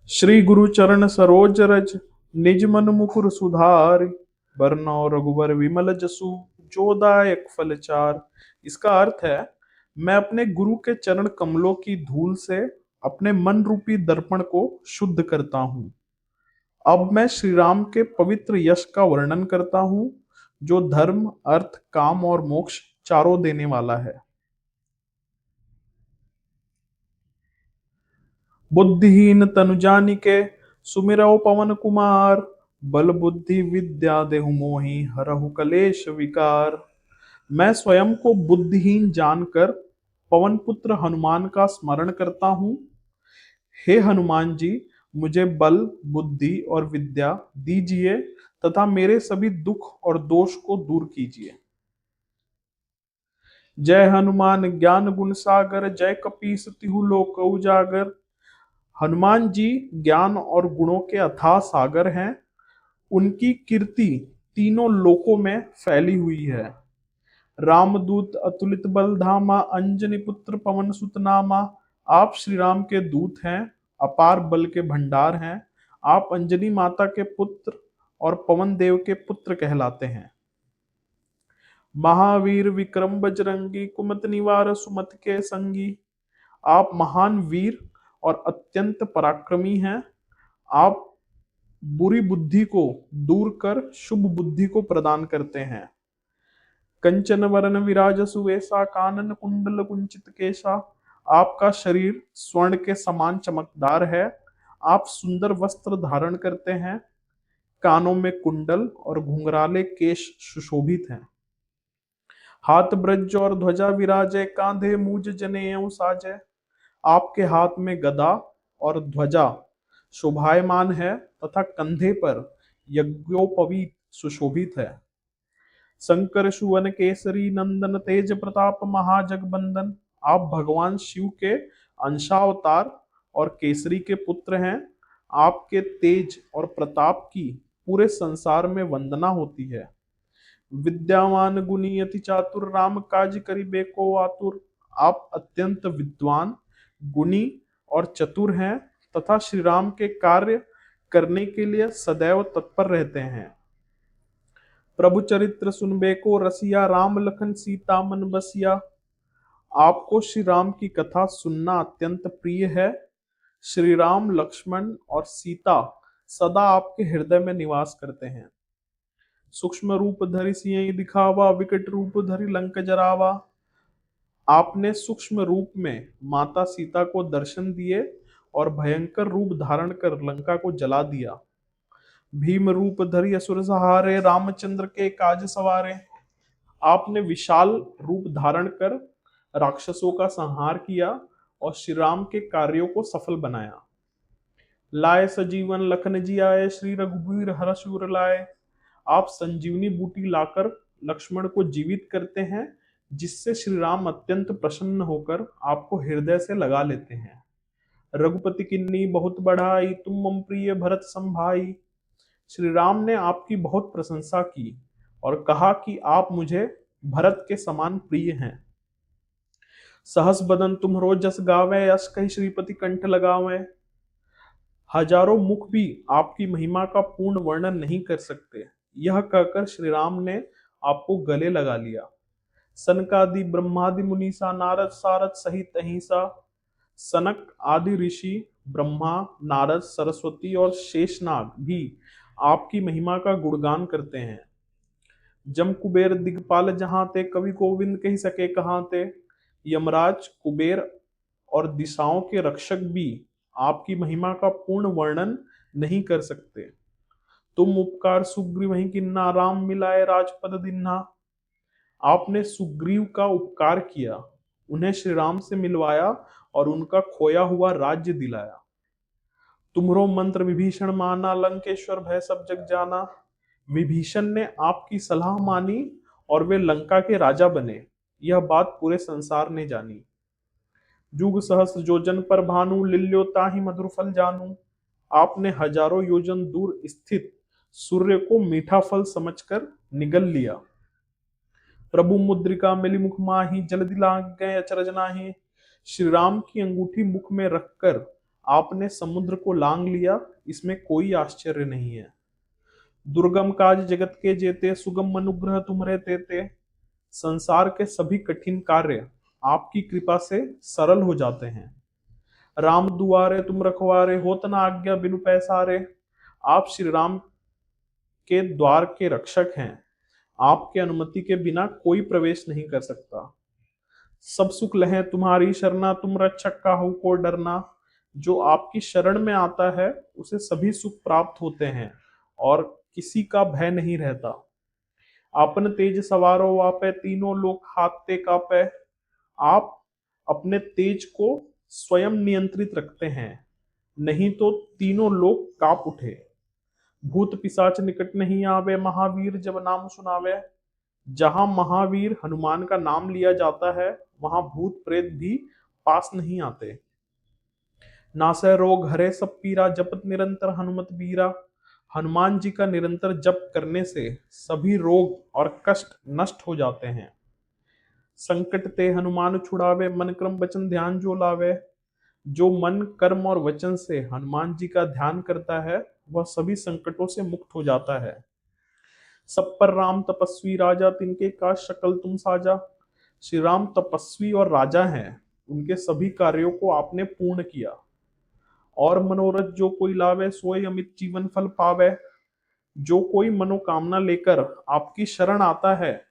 श्री गुरु चरण सरोज रज निज मन मुकुर सुधार बरनौ रघुबर विमल जसु जो दायक फल चार। इसका अर्थ है, मैं अपने गुरु के चरण कमलों की धूल से अपने मन रूपी दर्पण को शुद्ध करता हूँ। अब मैं श्री राम के पवित्र यश का वर्णन करता हूँ, जो धर्म, अर्थ, काम और मोक्ष चारों देने वाला है। बुद्धिहीन तनु जानिके सुमिरौ पवन कुमार, बल बुद्धि विद्या देहु मोहि हरहु कलेश विकार। मैं स्वयं को बुद्धिहीन जानकर पवन पुत्र हनुमान का स्मरण करता हूँ। हे हनुमान जी, मुझे बल, बुद्धि और विद्या दीजिए तथा मेरे सभी दुख और दोष को दूर कीजिए। जय हनुमान ज्ञान गुण सागर, जय कपीस तिहु लोक उजागर। हनुमान जी ज्ञान और गुणों के अथाह सागर हैं। उनकी कीर्ति तीनों लोकों में फैली हुई है। रामदूत अतुलित बल धामा, अंजनी पुत्र पवन सुत नामा। आप श्री राम के दूत हैं, अपार बल के भंडार हैं। आप अंजनी माता के पुत्र और पवन देव के पुत्र कहलाते हैं। महावीर विक्रम बजरंगी, कुमत निवार सुमत के संगी। आप महान वीर और अत्यंत पराक्रमी हैं। आप बुरी बुद्धि को दूर कर शुभ बुद्धि को प्रदान करते हैं। कंचन वरन विराज सुवेशा, कानन कुंडल कुंचित केशा। आपका शरीर स्वर्ण के समान चमकदार है। आप सुंदर वस्त्र धारण करते हैं। कानों में कुंडल और घुंघराले केश सुशोभित हैं। हाथ ब्रज और ध्वजा विराजे, कांधे मूज जनेऊ साजे। आपके हाथ में गदा और ध्वजा शोभायमान है तथा कंधे पर यज्ञोपवीत सुशोभित है। शंकर सुवन केसरी नंदन, तेज प्रताप महाजगबंदन। आप भगवान शिव के अंशावतार और केसरी के पुत्र हैं। आपके तेज और प्रताप की पूरे संसार में वंदना होती है। विद्यावान गुणी अति चातुर, राम काज करिबे को आतुर। आप अत्यंत विद्वान, गुणी और चतुर हैं तथा श्री राम के कार्य करने के लिए सदैव तत्पर रहते हैं। प्रभु चरित्र सुनबे को रसिया, राम लखन सीता मन बसिया। आपको श्री राम की कथा सुनना अत्यंत प्रिय है। श्री राम, लक्ष्मण और सीता सदा आपके हृदय में निवास करते हैं। सूक्ष्म रूप धरि सियहि दिखावा, विकट रूप धरि लंक जरावा। आपने सूक्ष्म रूप में माता सीता को दर्शन दिए और भयंकर रूप धारण कर लंका को जला दिया। भीम रूप धरि असुर सहारे, रामचंद्र के काज सवारे। आपने विशाल रूप धारण कर राक्षसों का संहार किया और श्री राम के कार्यों को सफल बनाया। लाए सजीवन लखन जी आए, श्री रघुबीर हरष उर लाए। आप संजीवनी बूटी लाकर लक्ष्मण को जीवित करते हैं, जिससे श्री राम अत्यंत प्रसन्न होकर आपको हृदय से लगा लेते हैं। रघुपति किन्नी बहुत बढ़ाई, तुम मम प्रिय भरत संभाई। श्री राम ने आपकी बहुत प्रशंसा की और कहा कि आप मुझे भरत के समान प्रिय हैं। सहस बदन तुम्हरो जस गावे, यश कहि श्रीपति कंठ लगावे। हजारों मुख भी आपकी महिमा का पूर्ण वर्णन नहीं कर सकते। यह कहकर श्री राम ने आपको गले लगा लिया। सनकादि ब्रह्मादि मुनीसा, नारद सारद सहित अहिंसा। सनक आदि ऋषि, ब्रह्मा, नारद, सरस्वती और शेषनाग भी आपकी महिमा का गुणगान करते हैं। जम कुबेर दिगपाल जहां ते, कवि गोविंद कह सके कहां ते। यमराज, कुबेर और दिशाओं के रक्षक भी आपकी महिमा का पूर्ण वर्णन नहीं कर सकते। तुम उपकार सुग्रीव वहीं किन्ना, राम मिलाए राजपद दिन्हा। आपने सुग्रीव का उपकार किया, उन्हें श्री राम से मिलवाया और उनका खोया हुआ राज्य दिलाया। तुम्हरो मंत्र विभीषण माना, लंकेश्वर भय सब जग जाना। विभीषण ने आपकी सलाह मानी और वे लंका के राजा बने। यह बात पूरे संसार ने जानी। जुग सहस जोजन पर भानु, लिल्यो ताहि मधुर फल जानू। आपने हजारों योजन दूर स्थित सूर्य को मीठा फल समझकर निगल लिया। प्रभु मुद्रिका मिली मुख माही, जल्दी लाग गए अचरज नाहि। श्री राम की अंगूठी मुख में रखकर आपने समुद्र को लांग लिया, इसमें कोई आश्चर्य नहीं है। दुर्गम काज जगत के जेते, सुगम अनुग्रह तुम्हारे तेते। संसार के सभी कठिन कार्य आपकी कृपा से सरल हो जाते हैं। राम दुआरे तुम रखवारे, होत न आज्ञा बिनु पैसारे। आप श्री राम के द्वार के रक्षक हैं। आपके अनुमति के बिना कोई प्रवेश नहीं कर सकता। सब सुख लहे तुम्हारी शरणा, तुम रक्षक काहू को डरना। जो आपकी शरण में आता है उसे सभी सुख प्राप्त होते हैं और किसी का भय नहीं रहता। आपन तेज सवारो वापे, तीनों लोग हाथते कापे। आप अपने तेज को स्वयं नियंत्रित रखते हैं, नहीं तो तीनों लोग कांप उठे। भूत पिशाच निकट नहीं आवे, महावीर जब नाम सुनावे। जहां महावीर हनुमान का नाम लिया जाता है वहां भूत प्रेत भी पास नहीं आते। नासै रोग हरे सब पीरा, जपत निरंतर हनुमत बीरा। हनुमान जी का निरंतर जप करने से सभी रोग और कष्ट नष्ट हो जाते हैं। संकट ते हनुमान छुड़ावे, मन क्रम वचन ध्यान जो लावे। जो मन कर्म और वचन से हनुमान जी का ध्यान करता है वह सभी संकटों से मुक्त हो जाता है। सब पर राम तपस्वी राजा, तिनके का शकल तुम साजा। श्री राम तपस्वी और राजा हैं, उनके सभी कार्यों को आपने पूर्ण किया। और मनोरथ जो कोई लावे, सोई अमित जीवन फल पावे। जो कोई मनोकामना लेकर आपकी शरण आता है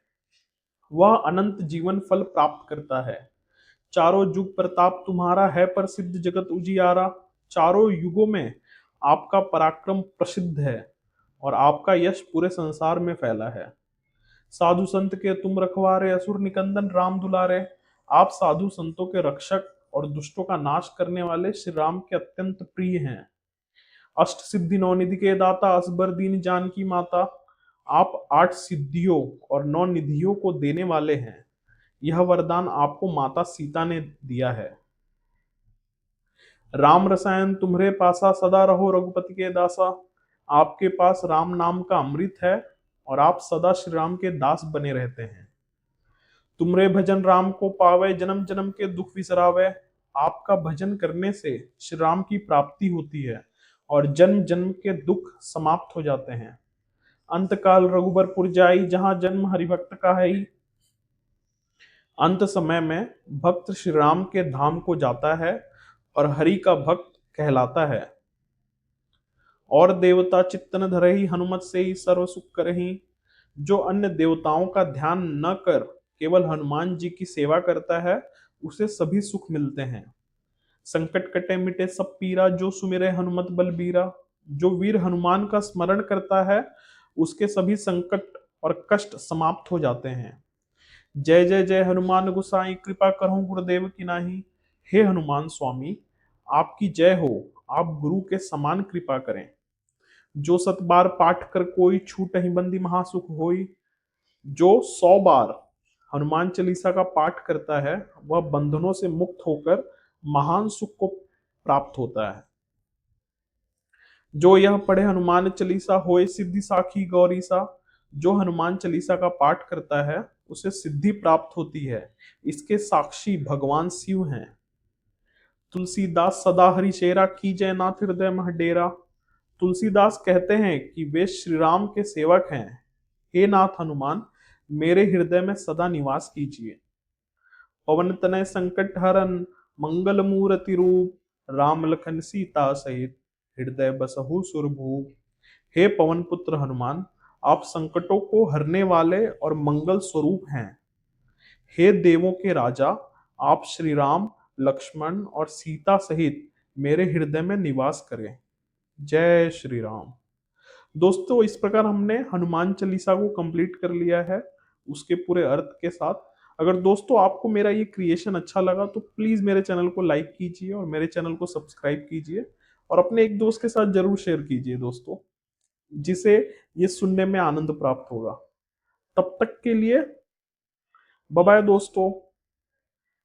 वह अनंत जीवन फल प्राप्त करता है। चारों युग प्रताप तुम्हारा है, प्रसिद्ध जगत उजियारा। चारों युगों में आपका पराक्रम प्रसिद्ध है और आपका यश पूरे संसार में फैला है। साधु संत के तुम रखवारे, असुर निकंदन राम दुलारे। आप साधु संतों के रक्षक और दुष्टों का नाश करने वाले श्री राम के अत्यंत प्रिय हैं। अष्ट सिद्धि नौ निधि के दाता, असबर दीन जानकी माता। आप 8 सिद्धियों और 9 निधियों को देने वाले हैं। यह वरदान आपको माता सीता ने दिया है। राम रसायन तुम्हरे पासा, सदा रहो रघुपति के दासा। आपके पास राम नाम का अमृत है और आप सदा श्री राम के दास बने रहते हैं। तुमरे भजन राम को पावे, जन्म जन्म के दुख विसरावे। आपका भजन करने से श्री राम की प्राप्ति होती है और जन्म जन्म के दुख समाप्त हो जाते हैं। अंत काल रघुबरपुर जाई, जहां जन्म हरिभक्त का है। अंत समय में भक्त श्री राम के धाम को जाता है और हरि का भक्त कहलाता है। और देवता चित्तन धरहि, हनुमत से ही सर्व सुख करहि। जो अन्य देवताओं का ध्यान न कर केवल हनुमान जी की सेवा करता है उसे सभी सुख मिलते हैं। संकट कटे मिटे सब पीरा, जो सुमिरे हनुमत बलबीरा। जो वीर हनुमान का स्मरण करता है उसके सभी संकट और कष्ट समाप्त हो जाते हैं। जय जय जय हनुमान गोसाई, कृपा करहु गुरुदेव की नाही। हे हनुमान स्वामी, आपकी जय हो, आप गुरु के समान कृपा करें। जो 7 बार पाठ कर कोई, छूटहि बंदी महासुख होई। जो 100 बार हनुमान चालीसा का पाठ करता है वह बंधनों से मुक्त होकर महान सुख को प्राप्त होता है। जो यह पढ़े हनुमान चालीसा, होए सिद्धि साखी गौरीसा। जो हनुमान चालीसा का पाठ करता है उसे सिद्धि प्राप्त होती है, इसके साक्षी भगवान शिव हैं। तुलसीदास सदा हरि शेरा, कीजय नाथ हृदय मह डेरा। तुलसीदास कहते हैं कि वे श्री राम के सेवक हैं। हे नाथ हनुमान, मेरे हृदय में सदा निवास कीजिए। पवन तनय संकट हरन, मंगल मूर्ति रूप। राम लखन सीता सहित, हृदय बसहु सुरभूप। हे पवन पुत्र हनुमान, आप संकटों को हरने वाले और मंगल स्वरूप हैं। हे देवों के राजा, आप श्री राम, लक्ष्मण और सीता सहित मेरे हृदय में निवास करें। जय श्री राम। दोस्तों, इस प्रकार हमने हनुमान चालीसा को कंप्लीट कर लिया है उसके पूरे अर्थ के साथ। अगर दोस्तों आपको मेरा ये क्रिएशन अच्छा लगा तो प्लीज मेरे चैनल को लाइक कीजिए और मेरे चैनल को सब्सक्राइब कीजिए और अपने एक दोस्त के साथ जरूर शेयर कीजिए दोस्तों, जिसे ये सुनने में आनंद प्राप्त होगा। तब तक के लिए बाय बाय दोस्तों।